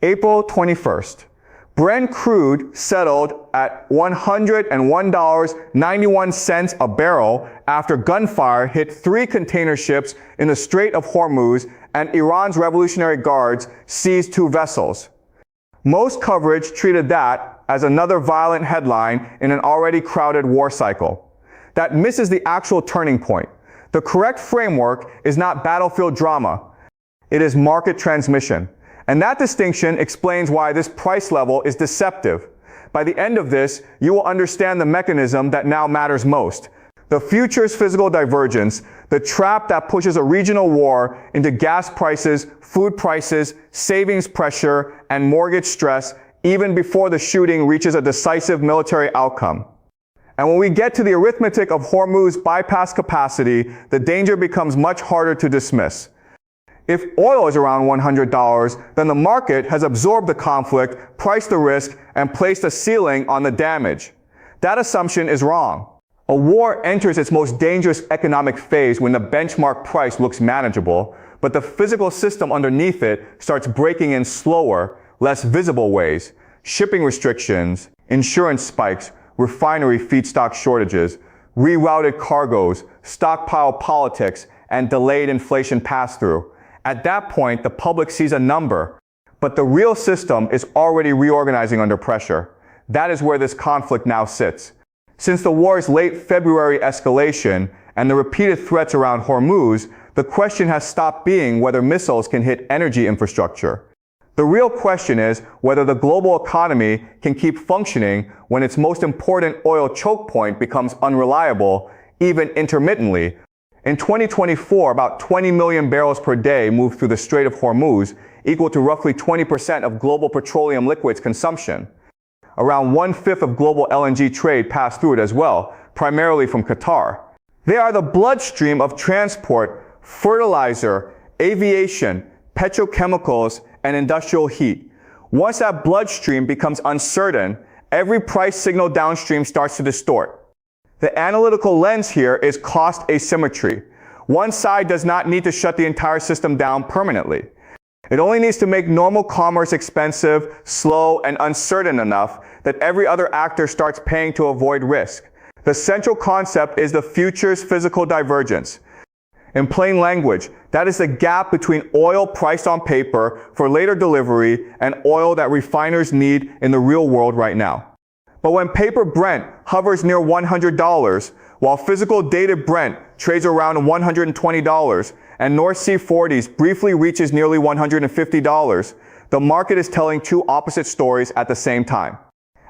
April 21st. Brent crude settled at $101.91 a barrel after gunfire hit 3 container ships in the Strait of Hormuz and Iran's Revolutionary Guards seized 2 vessels. Most coverage treated that as another violent headline in an already crowded war cycle. That misses the actual turning point. The correct framework is not battlefield drama. It is market transmission. And that distinction explains why this price level is deceptive. By the end of this, you will understand the mechanism that now matters most. The futures physical divergence, the trap that pushes a regional war into gas prices, food prices, savings pressure, and mortgage stress even before the shooting reaches a decisive military outcome. And when we get to the arithmetic of Hormuz bypass capacity, the danger becomes much harder to dismiss. If oil is around $100, then the market has absorbed the conflict, priced the risk, and placed a ceiling on the damage. That assumption is wrong. A war enters its most dangerous economic phase when the benchmark price looks manageable, but the physical system underneath it starts breaking in slower, less visible ways. Shipping restrictions, insurance spikes, refinery feedstock shortages, rerouted cargoes, stockpile politics, and delayed inflation pass-through. At that point, the public sees a number, but the real system is already reorganizing under pressure. That is where this conflict now sits. Since the war's late February escalation and the repeated threats around Hormuz, the question has stopped being whether missiles can hit energy infrastructure. The real question is whether the global economy can keep functioning when its most important oil choke point becomes unreliable, even intermittently. In 2024, about 20 million barrels per day moved through the Strait of Hormuz, equal to roughly 20% of global petroleum liquids consumption. Around 1/5 of global LNG trade passed through it as well, primarily from Qatar. They are the bloodstream of transport, fertilizer, aviation, petrochemicals, and industrial heat. Once that bloodstream becomes uncertain, every price signal downstream starts to distort. The analytical lens here is cost asymmetry. One side does not need to shut the entire system down permanently. It only needs to make normal commerce expensive, slow, and uncertain enough that every other actor starts paying to avoid risk. The central concept is the futures physical divergence. In plain language, that is the gap between oil priced on paper for later delivery and oil that refiners need in the real world right now. But when paper Brent hovers near $100, while physical dated Brent trades around $120, and North Sea 40s briefly reaches nearly $150, the market is telling 2 opposite stories at the same time.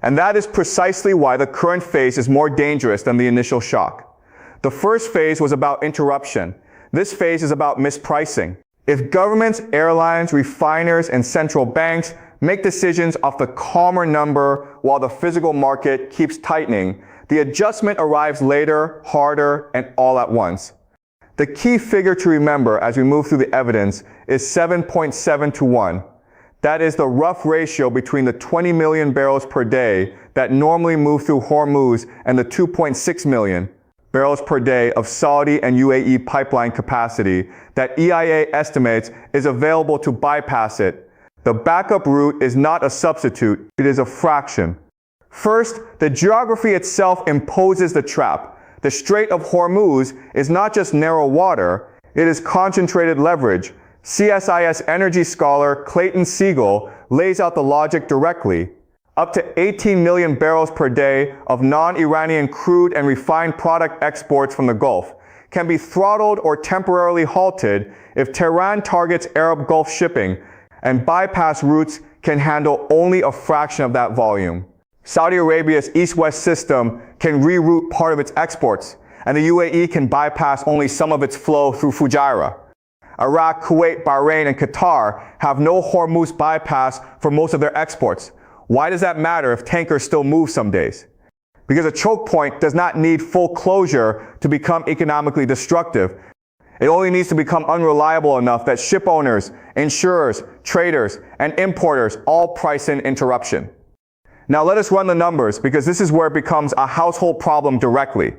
And that is precisely why the current phase is more dangerous than the initial shock. The first phase was about interruption. This phase is about mispricing. If governments, airlines, refiners, and central banks make decisions off the calmer number while the physical market keeps tightening, the adjustment arrives later, harder, and all at once. The key figure to remember as we move through the evidence is 7.7 to 1. That is the rough ratio between the 20 million barrels per day that normally move through Hormuz and the 2.6 million barrels per day of Saudi and UAE pipeline capacity that EIA estimates is available to bypass it. The backup route is not a substitute, it is a fraction. First, the geography itself imposes the trap. The Strait of Hormuz is not just narrow water, it is concentrated leverage. CSIS energy scholar Clayton Siegel lays out the logic directly. Up to 18 million barrels per day of non-Iranian crude and refined product exports from the Gulf can be throttled or temporarily halted if Tehran targets Arab Gulf shipping, and bypass routes can handle only a fraction of that volume. Saudi Arabia's east-west system can reroute part of its exports, and the UAE can bypass only some of its flow through Fujairah. Iraq, Kuwait, Bahrain, and Qatar have no Hormuz bypass for most of their exports. Why does that matter if tankers still move some days? Because a choke point does not need full closure to become economically destructive. It only needs to become unreliable enough that ship owners, insurers, traders, and importers all price in interruption. Now let us run the numbers, because this is where it becomes a household problem directly.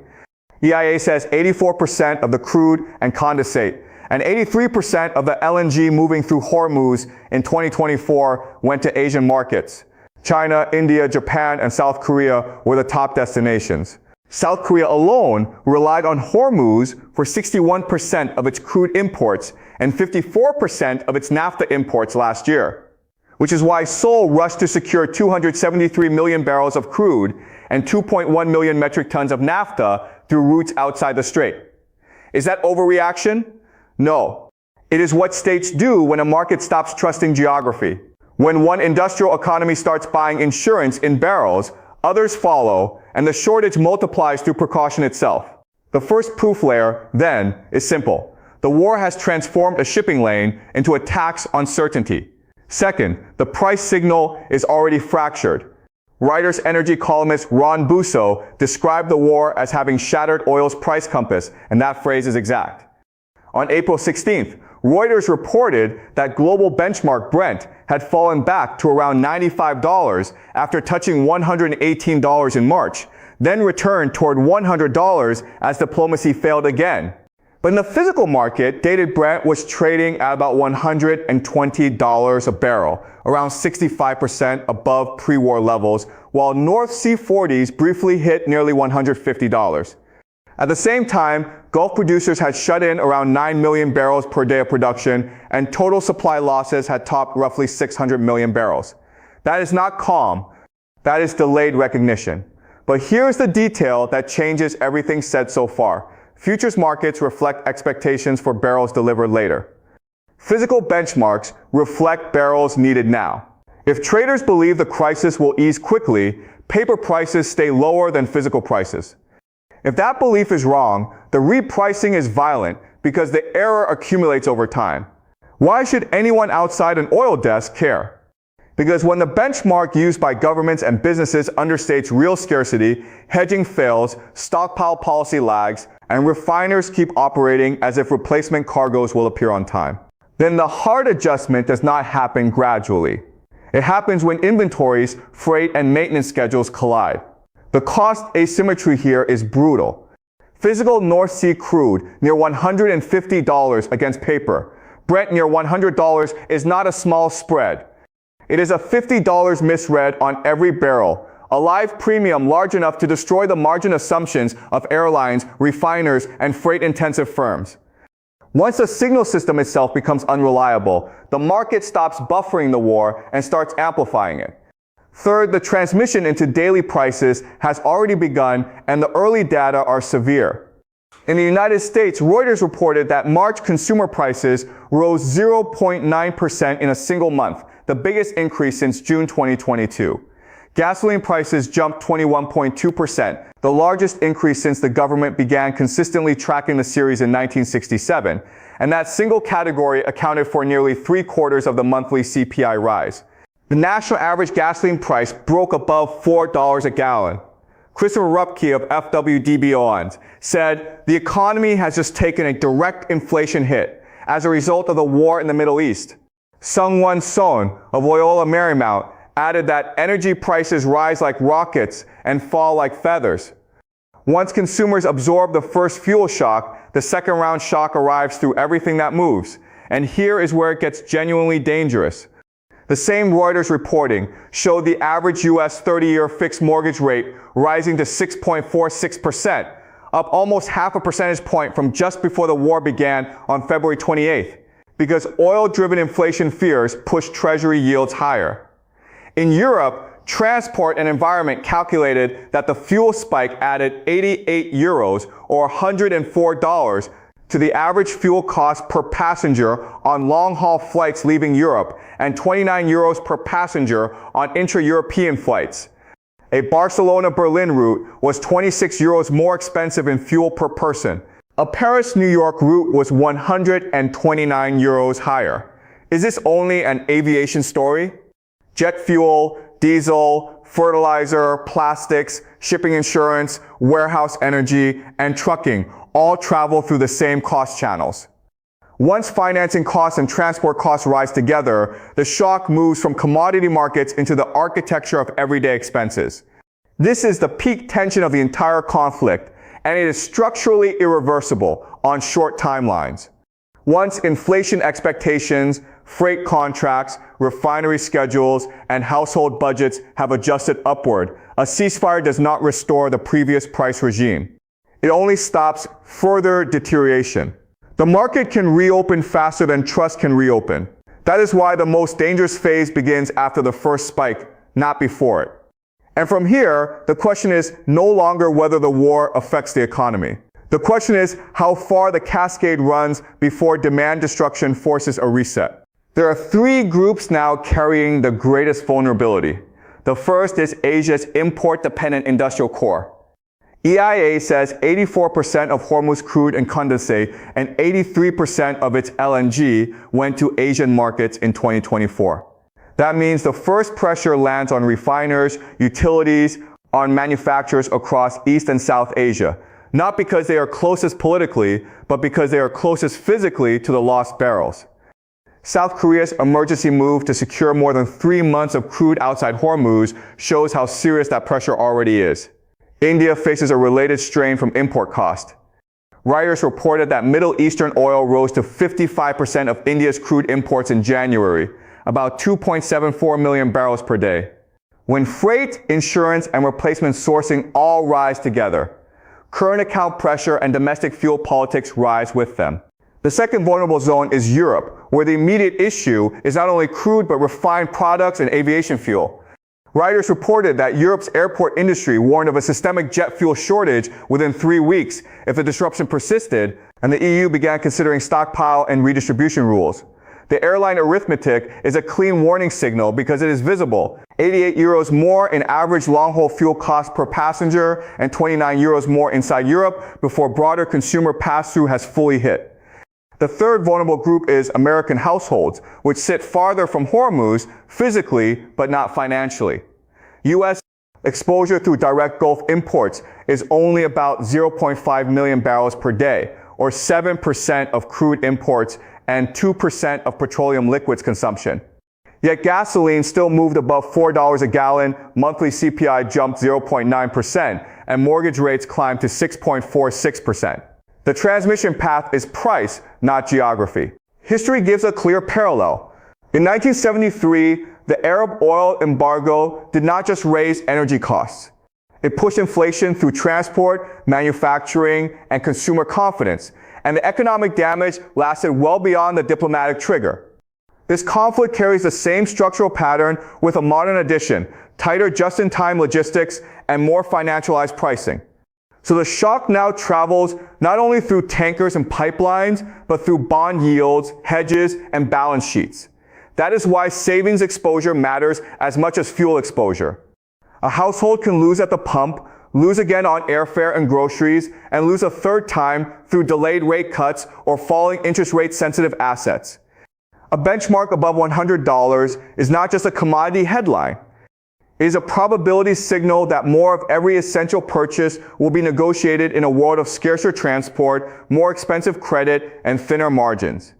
EIA says 84% of the crude and condensate and 83% of the LNG moving through Hormuz in 2024 went to Asian markets. China, India, Japan, and South Korea were the top destinations. South Korea alone relied on Hormuz for 61% of its crude imports and 54% of its naphtha imports last year, which is why Seoul rushed to secure 273 million barrels of crude and 2.1 million metric tons of naphtha through routes outside the Strait. Is that overreaction? No. It is what states do when a market stops trusting geography. When one industrial economy starts buying insurance in barrels, others follow, and the shortage multiplies through precaution itself. The first proof layer, then, is simple. The war has transformed a shipping lane into a tax on certainty. Second, the price signal is already fractured. Reuters energy columnist Ron Busso described the war as having shattered oil's price compass, and that phrase is exact. On April 16th, Reuters reported that global benchmark Brent had fallen back to around $95 after touching $118 in March, then returned toward $100 as diplomacy failed again. But in the physical market, dated Brent was trading at about $120 a barrel, around 65% above pre-war levels, while North Sea 40s briefly hit nearly $150. At the same time, Gulf producers had shut in around 9 million barrels per day of production, and total supply losses had topped roughly 600 million barrels. That is not calm. That is delayed recognition. But here's the detail that changes everything said so far. Futures markets reflect expectations for barrels delivered later. Physical benchmarks reflect barrels needed now. If traders believe the crisis will ease quickly, paper prices stay lower than physical prices. If that belief is wrong, the repricing is violent because the error accumulates over time. Why should anyone outside an oil desk care? Because when the benchmark used by governments and businesses understates real scarcity, hedging fails, stockpile policy lags, and refiners keep operating as if replacement cargoes will appear on time, then the hard adjustment does not happen gradually. It happens when inventories, freight, and maintenance schedules collide. The cost asymmetry here is brutal. Physical North Sea crude near $150 against paper. Brent near $100 is not a small spread. It is a $50 misread on every barrel, a live premium large enough to destroy the margin assumptions of airlines, refiners, and freight-intensive firms. Once the signal system itself becomes unreliable, the market stops buffering the war and starts amplifying it. Third, the transmission into daily prices has already begun, and the early data are severe. In the United States, Reuters reported that March consumer prices rose 0.9% in a single month, the biggest increase since June 2022. Gasoline prices jumped 21.2%, the largest increase since the government began consistently tracking the series in 1967, and that single category accounted for nearly 3/4 of the monthly CPI rise. The national average gasoline price broke above $4 a gallon. Christopher Rupke of FWDB Owens said, "The economy has just taken a direct inflation hit as a result of the war in the Middle East." Sungwon Son of Loyola Marymount added that energy prices rise like rockets and fall like feathers. Once consumers absorb the first fuel shock, the second round shock arrives through everything that moves. And here is where it gets genuinely dangerous. The same Reuters reporting showed the average U.S. 30-year fixed mortgage rate rising to 6.46%, up almost half a percentage point from just before the war began on February 28th, because oil-driven inflation fears pushed Treasury yields higher. In Europe, Transport and Environment calculated that the fuel spike added 88 euros or $104 to the average fuel cost per passenger on long-haul flights leaving Europe and 29 euros per passenger on intra-European flights. A Barcelona-Berlin route was 26 euros more expensive in fuel per person. A Paris-New York route was 129 euros higher. Is this only an aviation story? Jet fuel, diesel, fertilizer, plastics, shipping insurance, warehouse energy, and trucking all travel through the same cost channels. Once financing costs and transport costs rise together, the shock moves from commodity markets into the architecture of everyday expenses. This is the peak tension of the entire conflict, and it is structurally irreversible on short timelines. Once inflation expectations, freight contracts, refinery schedules, and household budgets have adjusted upward, a ceasefire does not restore the previous price regime. It only stops further deterioration. The market can reopen faster than trust can reopen. That is why the most dangerous phase begins after the first spike, not before it. And from here, the question is no longer whether the war affects the economy. The question is how far the cascade runs before demand destruction forces a reset. There are three groups now carrying the greatest vulnerability. The first is Asia's import-dependent industrial core. EIA says 84% of Hormuz crude and condensate and 83% of its LNG went to Asian markets in 2024. That means the first pressure lands on refiners, utilities, on manufacturers across East and South Asia, not because they are closest politically, but because they are closest physically to the lost barrels. South Korea's emergency move to secure more than 3 months of crude outside Hormuz shows how serious that pressure already is. India faces a related strain from import cost. Reuters reported that Middle Eastern oil rose to 55% of India's crude imports in January, about 2.74 million barrels per day. When freight, insurance, and replacement sourcing all rise together, current account pressure and domestic fuel politics rise with them. The second vulnerable zone is Europe, where the immediate issue is not only crude but refined products and aviation fuel. Reuters reported that Europe's airport industry warned of a systemic jet fuel shortage within 3 weeks if the disruption persisted, and the EU began considering stockpile and redistribution rules. The airline arithmetic is a clean warning signal because it is visible. 88 euros more in average long-haul fuel cost per passenger and 29 euros more inside Europe before broader consumer pass-through has fully hit. The third vulnerable group is American households, which sit farther from Hormuz physically but not financially. U.S. exposure through direct Gulf imports is only about 0.5 million barrels per day, or 7% of crude imports and 2% of petroleum liquids consumption. Yet gasoline still moved above $4 a gallon, monthly CPI jumped 0.9%, and mortgage rates climbed to 6.46%. The transmission path is price, not geography. History gives a clear parallel. In 1973, the Arab oil embargo did not just raise energy costs. It pushed inflation through transport, manufacturing, and consumer confidence, and the economic damage lasted well beyond the diplomatic trigger. This conflict carries the same structural pattern with a modern addition: tighter just-in-time logistics and more financialized pricing. So the shock now travels not only through tankers and pipelines, but through bond yields, hedges, and balance sheets. That is why savings exposure matters as much as fuel exposure. A household can lose at the pump, lose again on airfare and groceries, and lose a third time through delayed rate cuts or falling interest rate sensitive assets. A benchmark above $100 is not just a commodity headline. It is a probability signal that more of every essential purchase will be negotiated in a world of scarcer transport, more expensive credit, and thinner margins.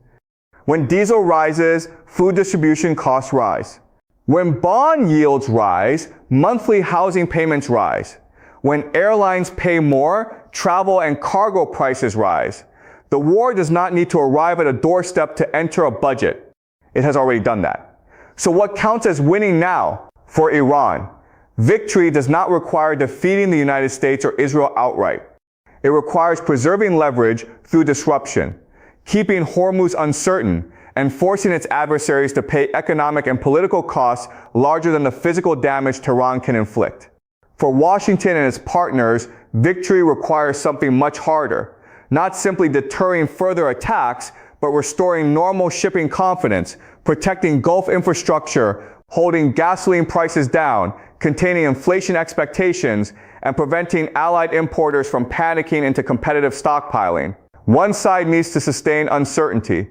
When diesel rises, food distribution costs rise. When bond yields rise, monthly housing payments rise. When airlines pay more, travel and cargo prices rise. The war does not need to arrive at a doorstep to enter a budget. It has already done that. So what counts as winning now? For Iran, victory does not require defeating the United States or Israel outright. It requires preserving leverage through disruption, keeping Hormuz uncertain, and forcing its adversaries to pay economic and political costs larger than the physical damage Tehran can inflict. For Washington and its partners, victory requires something much harder, not simply deterring further attacks, but restoring normal shipping confidence, protecting Gulf infrastructure, holding gasoline prices down, containing inflation expectations, and preventing allied importers from panicking into competitive stockpiling. One side needs to sustain uncertainty.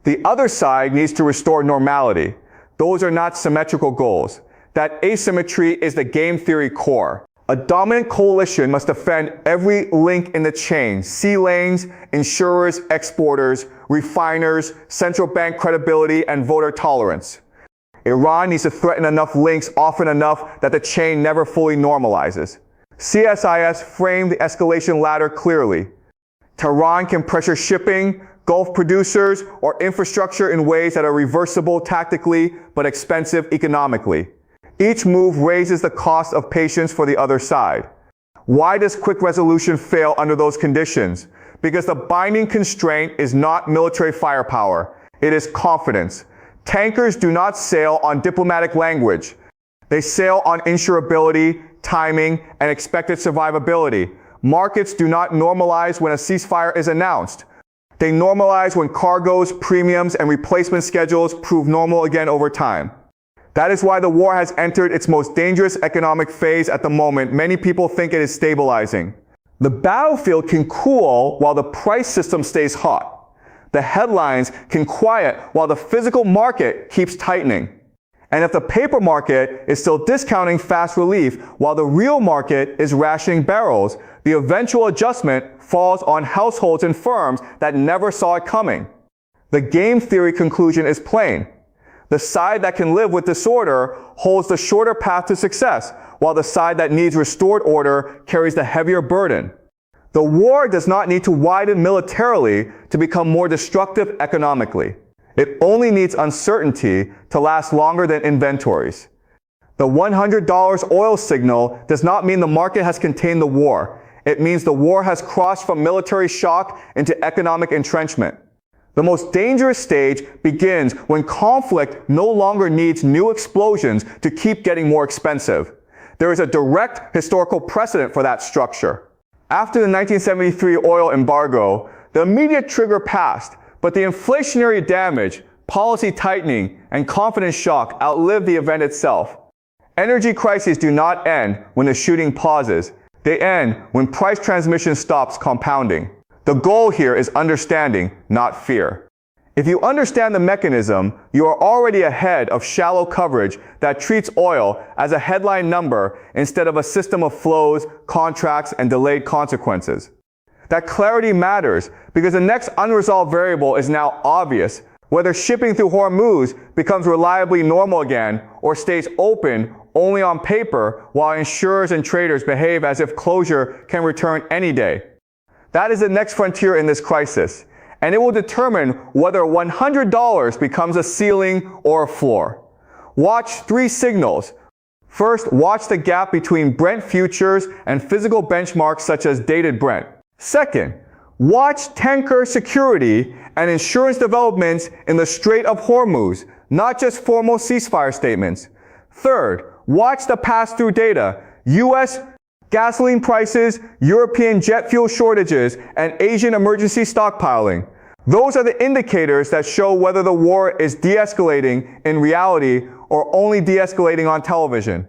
The other side needs to restore normality. Those are not symmetrical goals. That asymmetry is the game theory core. A dominant coalition must defend every link in the chain: sea lanes, insurers, exporters, refiners, central bank credibility, and voter tolerance. Iran needs to threaten enough links often enough that the chain never fully normalizes. CSIS framed the escalation ladder clearly. Tehran can pressure shipping, Gulf producers, or infrastructure in ways that are reversible tactically but expensive economically. Each move raises the cost of patience for the other side. Why does quick resolution fail under those conditions? Because the binding constraint is not military firepower. It is confidence. Tankers do not sail on diplomatic language. They sail on insurability, timing, and expected survivability. Markets do not normalize when a ceasefire is announced. They normalize when cargoes, premiums, and replacement schedules prove normal again over time. That is why the war has entered its most dangerous economic phase at the moment. Many people think it is stabilizing. The battlefield can cool while the price system stays hot. The headlines can quiet while the physical market keeps tightening. And if the paper market is still discounting fast relief while the real market is rationing barrels, the eventual adjustment falls on households and firms that never saw it coming. The game theory conclusion is plain. The side that can live with disorder holds the shorter path to success, while the side that needs restored order carries the heavier burden. The war does not need to widen militarily to become more destructive economically. It only needs uncertainty to last longer than inventories. The $100 oil signal does not mean the market has contained the war. It means the war has crossed from military shock into economic entrenchment. The most dangerous stage begins when conflict no longer needs new explosions to keep getting more expensive. There is a direct historical precedent for that structure. After the 1973 oil embargo, the immediate trigger passed, but the inflationary damage, policy tightening, and confidence shock outlived the event itself. Energy crises do not end when the shooting pauses. They end when price transmission stops compounding. The goal here is understanding, not fear. If you understand the mechanism, you are already ahead of shallow coverage that treats oil as a headline number instead of a system of flows, contracts, and delayed consequences. That clarity matters because the next unresolved variable is now obvious. Whether shipping through Hormuz becomes reliably normal again or stays open only on paper while insurers and traders behave as if closure can return any day. That is the next frontier in this crisis, and it will determine whether $100 becomes a ceiling or a floor. Watch three signals. First, watch the gap between Brent futures and physical benchmarks such as dated Brent. Second, watch tanker security and insurance developments in the Strait of Hormuz, not just formal ceasefire statements. Third, watch the pass-through data. U.S. gasoline prices, European jet fuel shortages, and Asian emergency stockpiling. Those are the indicators that show whether the war is de-escalating in reality or only de-escalating on television.